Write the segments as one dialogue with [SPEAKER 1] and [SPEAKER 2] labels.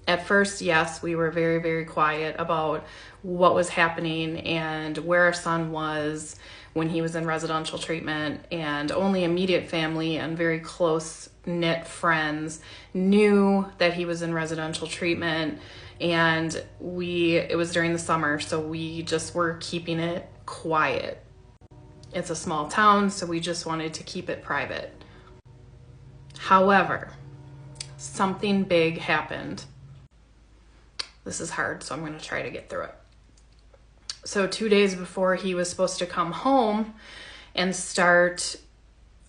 [SPEAKER 1] At first, yes, we were very, very quiet about what was happening and where our son was when he was in residential treatment, and only immediate family and very close-knit friends knew that he was in residential treatment. And it was during the summer, so we just were keeping it quiet. It's a small town, so we just wanted to keep it private. However, something big happened. This is hard, so I'm going to try to get through it. So 2 days before he was supposed to come home and start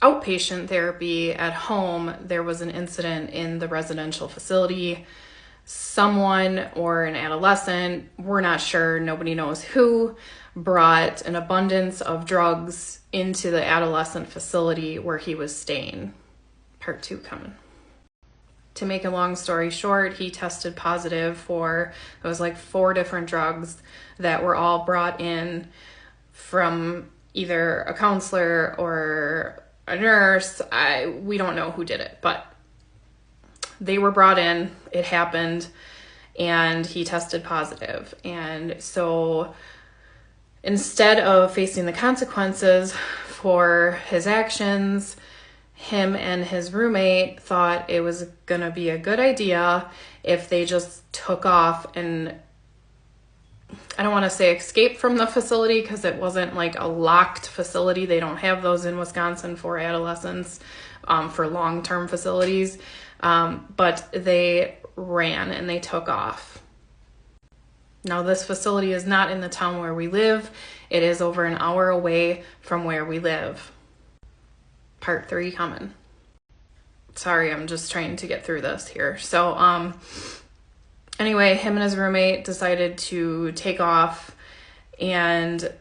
[SPEAKER 1] outpatient therapy at home, there was an incident in the residential facility. Someone or an adolescent, we're not sure, nobody knows who, brought an abundance of drugs into the adolescent facility where he was staying. Part 2 coming. To make a long story short, he tested positive for, it was like 4 different drugs that were all brought in from either a counselor or a nurse. We don't know who did it, but they were brought in, it happened, and he tested positive. And so instead of facing the consequences for his actions, him and his roommate thought it was going to be a good idea if they just took off and, I don't want to say escape from the facility because it wasn't like a locked facility. They don't have those in Wisconsin for adolescents, for long-term facilities. But they ran and they took off. Now, this facility is not in the town where we live. It is over an hour away from where we live. Part 3 coming. Sorry, I'm just trying to get through this here. So, anyway, him and his roommate decided to take off, and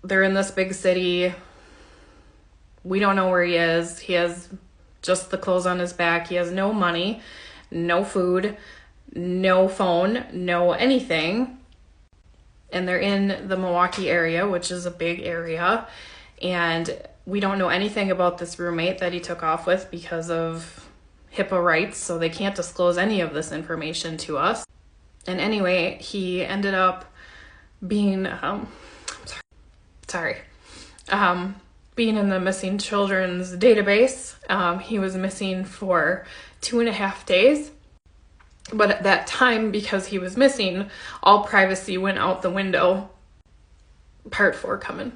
[SPEAKER 1] they're in this big city. We don't know where he is. He has just the clothes on his back. He has no money, no food, no phone, no anything. And they're in the Milwaukee area, which is a big area. And we don't know anything about this roommate that he took off with because of HIPAA rights, so they can't disclose any of this information to us. And anyway, he ended up being, being in the missing children's database. He was missing for 2.5 days. But at that time, because he was missing, all privacy went out the window. Part 4 coming.